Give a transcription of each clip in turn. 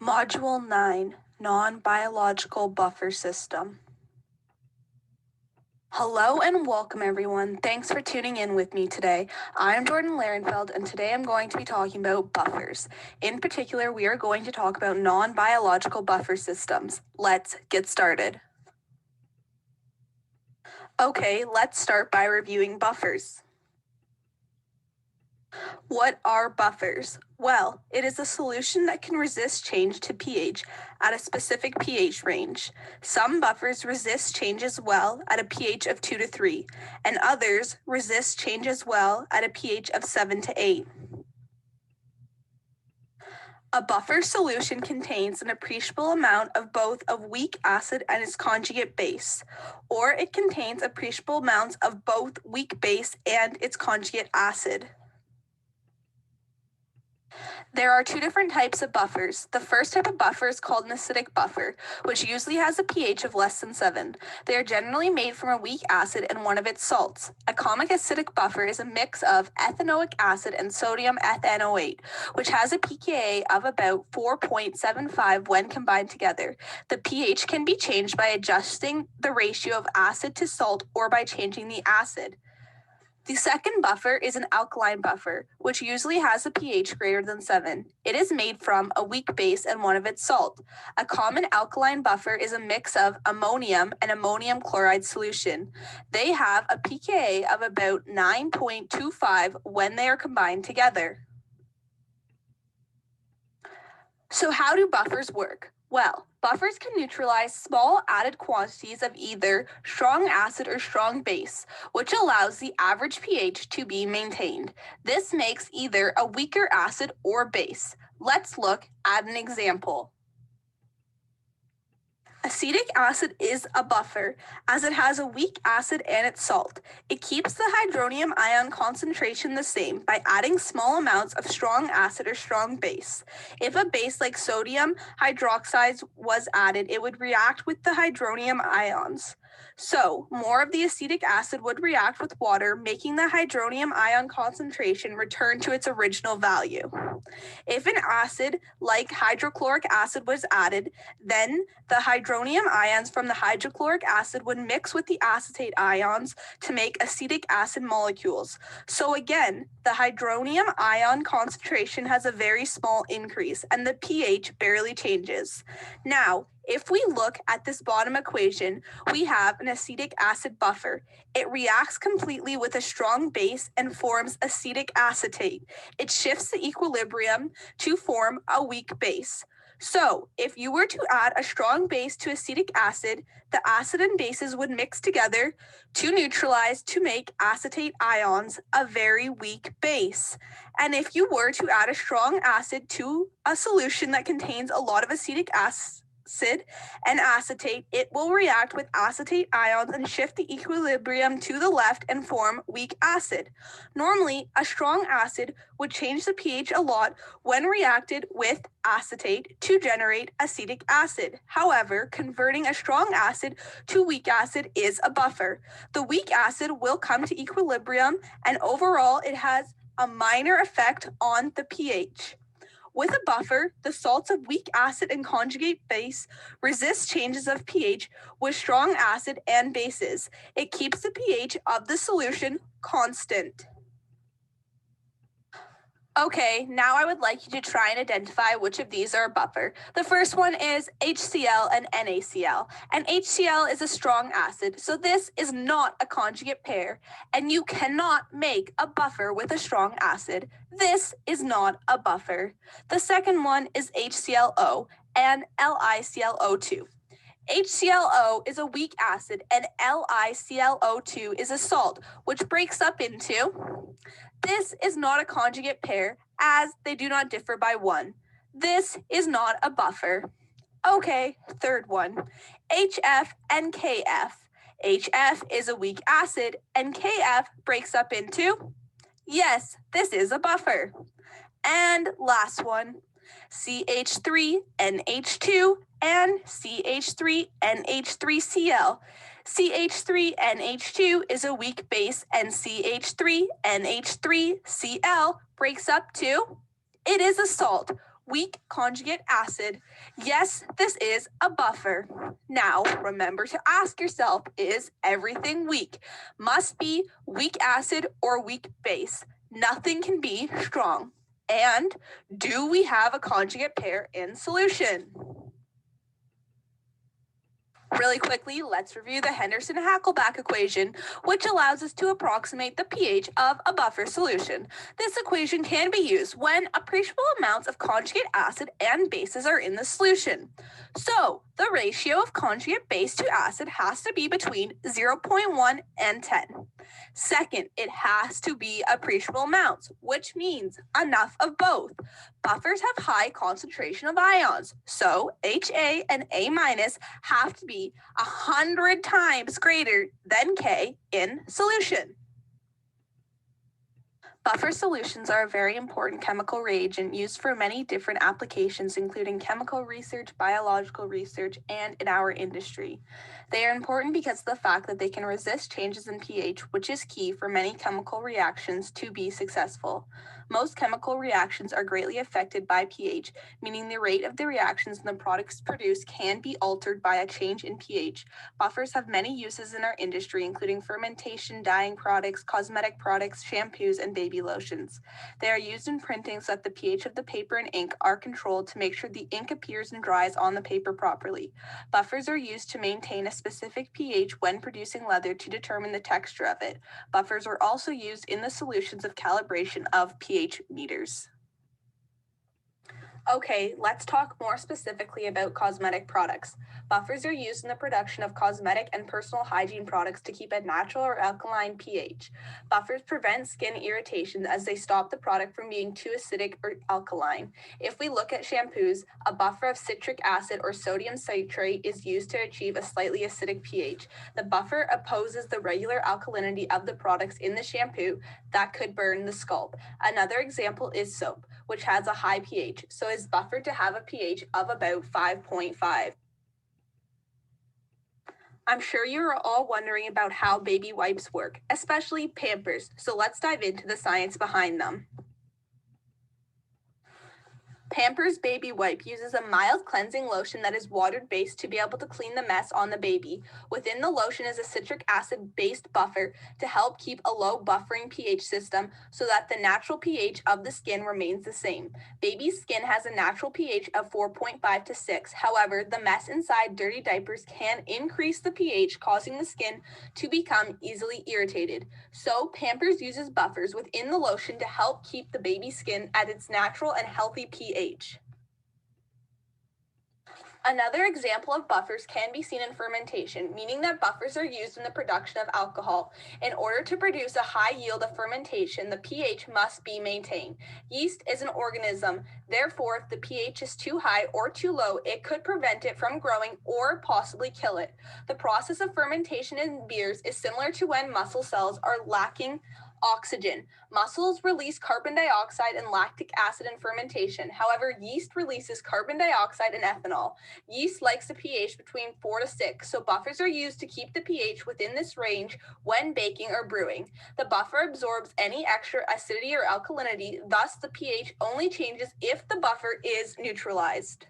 Module 9, Non-Biological Buffer System. Hello and welcome everyone. Thanks for tuning in with me today. I'm Jordan Larenfeld and today I'm going to be talking about buffers. In particular, we are going to talk about non-biological buffer systems. Let's get started. Okay, let's start by reviewing buffers. What are buffers? Well, it is a solution that can resist change to pH at a specific pH range. Some buffers resist change as well at a pH of 2 to 3, and others resist change as well at a pH of 7 to 8. A buffer solution contains an appreciable amount of both of weak acid and its conjugate base, or it contains appreciable amounts of both weak base and its conjugate acid. There are two different types of buffers. The first type of buffer is called an acidic buffer, which usually has a pH of less than 7. They are generally made from a weak acid and one of its salts. A common acidic buffer is a mix of ethanoic acid and sodium ethanoate, which has a pKa of about 4.75 when combined together. The pH can be changed by adjusting the ratio of acid to salt or by changing the acid. The second buffer is an alkaline buffer, which usually has a pH greater than 7. It is made from a weak base and one of its salt. A common alkaline buffer is a mix of ammonium and ammonium chloride solution. They have a pKa of about 9.25 when they are combined together. So how do buffers work? Well, buffers can neutralize small added quantities of either strong acid or strong base, which allows the average pH to be maintained. This makes either a weaker acid or base. Let's look at an example. Acetic acid is a buffer as it has a weak acid and its salt. It keeps the hydronium ion concentration the same by adding small amounts of strong acid or strong base. If a base like sodium hydroxide was added, it would react with the hydronium ions. So, more of the acetic acid would react with water, making the hydronium ion concentration return to its original value. If an acid like hydrochloric acid was added, then the hydronium ions from the hydrochloric acid would mix with the acetate ions to make acetic acid molecules. So again, the hydronium ion concentration has a very small increase and the pH barely changes. Now, if we look at this bottom equation, we have an acetic acid buffer. It reacts completely with a strong base and forms acetic acetate. It shifts the equilibrium to form a weak base. So, if you were to add a strong base to acetic acid, the acid and bases would mix together to neutralize to make acetate ions, a very weak base. And if you were to add a strong acid to a solution that contains a lot of acetic acid and acetate, it will react with acetate ions and shift the equilibrium to the left and form weak acid. Normally, a strong acid would change the pH a lot when reacted with acetate to generate acetic acid. However, converting a strong acid to weak acid is a buffer. The weak acid will come to equilibrium, and overall, it has a minor effect on the pH. With a buffer, the salts of weak acid and conjugate base resist changes of pH with strong acid and bases. It keeps the pH of the solution constant. Okay, now I would like you to try and identify which of these are a buffer. The first one is HCl and NaCl. And HCl is a strong acid, so this is not a conjugate pair, and you cannot make a buffer with a strong acid. This is not a buffer. The second one is HClO and LiClO2. HClO is a weak acid and LiClO2 is a salt, which breaks up into. This is not a conjugate pair as they do not differ by 1. This is not a buffer. Okay, third one, HF and KF. HF is a weak acid and KF breaks up into. Yes, this is a buffer. And last one, CH3NH2 and CH3NH3Cl. CH3NH2 is a weak base and CH3NH3Cl breaks up to. It is a salt. Weak conjugate acid. Yes, this is a buffer. Now, remember to ask yourself, is everything weak? Must be weak acid or weak base. Nothing can be strong. And do we have a conjugate pair in solution? Really quickly, let's review the Henderson-Hasselbalch equation, which allows us to approximate the pH of a buffer solution. This equation can be used when appreciable amounts of conjugate acid and bases are in the solution. So, the ratio of conjugate base to acid has to be between 0.1 and 10. Second, it has to be appreciable amounts, which means enough of both. Buffers have high concentration of ions, so HA and A- have to be 100 times greater than K in solution. Buffer solutions are a very important chemical reagent used for many different applications, including chemical research, biological research, and in our industry. They are important because of the fact that they can resist changes in pH, which is key for many chemical reactions to be successful. Most chemical reactions are greatly affected by pH, meaning the rate of the reactions and the products produced can be altered by a change in pH. Buffers have many uses in our industry, including fermentation, dyeing products, cosmetic products, shampoos, and baby lotions. They are used in printing so that the pH of the paper and ink are controlled to make sure the ink appears and dries on the paper properly. Buffers are used to maintain a specific pH when producing leather to determine the texture of it. Buffers are also used in the solutions of calibration of pH meters. Okay, let's talk more specifically about cosmetic products. Buffers are used in the production of cosmetic and personal hygiene products to keep a natural or alkaline pH. Buffers prevent skin irritation as they stop the product from being too acidic or alkaline. If we look at shampoos, a buffer of citric acid or sodium citrate is used to achieve a slightly acidic pH. The buffer opposes the regular alkalinity of the products in the shampoo that could burn the scalp. Another example is soap, which has a high pH, so is buffered to have a pH of about 5.5. I'm sure you are all wondering about how baby wipes work, especially Pampers, so let's dive into the science behind them. Pampers Baby Wipe uses a mild cleansing lotion that is water-based to be able to clean the mess on the baby. Within the lotion is a citric acid-based buffer to help keep a low buffering pH system so that the natural pH of the skin remains the same. Baby's skin has a natural pH of 4.5 to 6. However, the mess inside dirty diapers can increase the pH, causing the skin to become easily irritated. So, Pampers uses buffers within the lotion to help keep the baby's skin at its natural and healthy pH. Another example of buffers can be seen in fermentation, meaning that buffers are used in the production of alcohol. In order to produce a high yield of fermentation, the pH must be maintained. Yeast is an organism, therefore, if the pH is too high or too low, it could prevent it from growing or possibly kill it. The process of fermentation in beers is similar to when muscle cells are lacking oxygen. Muscles release carbon dioxide and lactic acid in fermentation. However, yeast releases carbon dioxide and ethanol. Yeast likes a pH between 4 to 6, so buffers are used to keep the pH within this range when baking or brewing. The buffer absorbs any extra acidity or alkalinity, thus the pH only changes if the buffer is neutralized.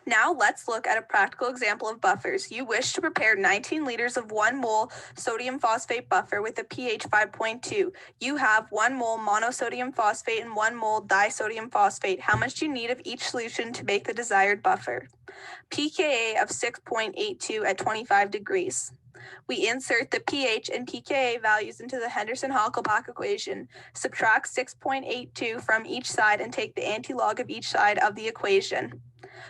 Now let's look at a practical example of buffers. You wish to prepare 19 liters of 1 mole sodium phosphate buffer with a pH 5.2. You have 1 mole monosodium phosphate and 1 mole disodium phosphate. How much do you need of each solution to make the desired buffer? pKa of 6.82 at 25 degrees. We insert the pH and pKa values into the Henderson-Hasselbalch equation. Subtract 6.82 from each side and take the antilog of each side of the equation.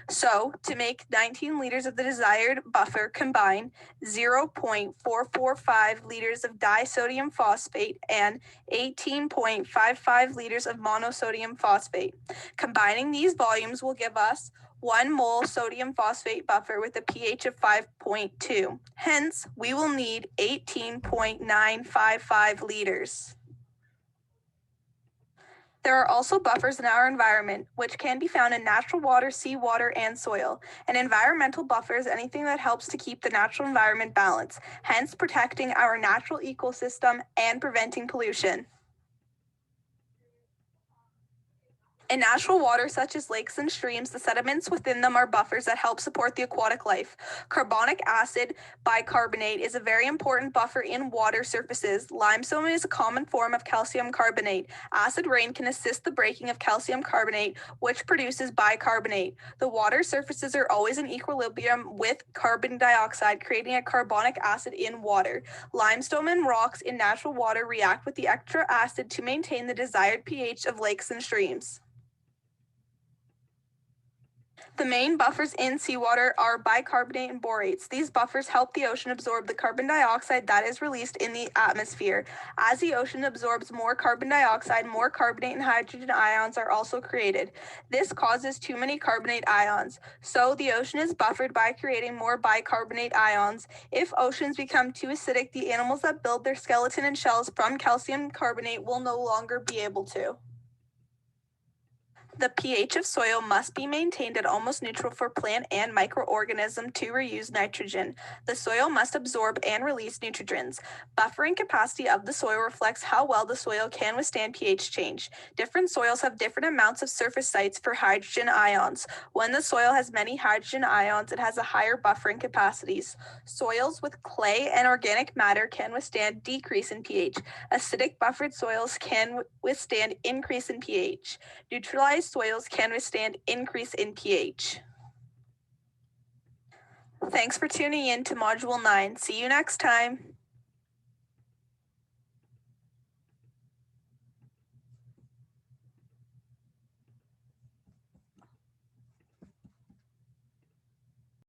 So, to make 19 liters of the desired buffer, combine 0.445 liters of disodium phosphate and 18.55 liters of monosodium phosphate. Combining these volumes will give us 1 mole sodium phosphate buffer with a pH of 5.2. Hence, we will need 18.955 liters. There are also buffers in our environment, which can be found in natural water, seawater, and soil. An environmental buffer is anything that helps to keep the natural environment balanced, hence protecting our natural ecosystem and preventing pollution. In natural water such as lakes and streams, the sediments within them are buffers that help support the aquatic life. Carbonic acid bicarbonate is a very important buffer in water surfaces. Limestone is a common form of calcium carbonate. Acid rain can assist the breaking of calcium carbonate, which produces bicarbonate. The water surfaces are always in equilibrium with carbon dioxide, creating a carbonic acid in water. Limestone and rocks in natural water react with the extra acid to maintain the desired pH of lakes and streams. The main buffers in seawater are bicarbonate and borates. These buffers help the ocean absorb the carbon dioxide that is released in the atmosphere. As the ocean absorbs more carbon dioxide, more carbonate and hydrogen ions are also created. This causes too many carbonate ions. So the ocean is buffered by creating more bicarbonate ions. If oceans become too acidic, the animals that build their skeleton and shells from calcium carbonate will no longer be able to. The pH of soil must be maintained at almost neutral for plant and microorganism to reuse nitrogen. The soil must absorb and release nutrients. Buffering capacity of the soil reflects how well the soil can withstand pH change. Different soils have different amounts of surface sites for hydrogen ions. When the soil has many hydrogen ions, it has a higher buffering capacities. Soils with clay and organic matter can withstand decrease in pH. Acidic buffered soils can withstand increase in pH. Neutralized soils can withstand increase in pH. Thanks for tuning in to Module 9. See you next time.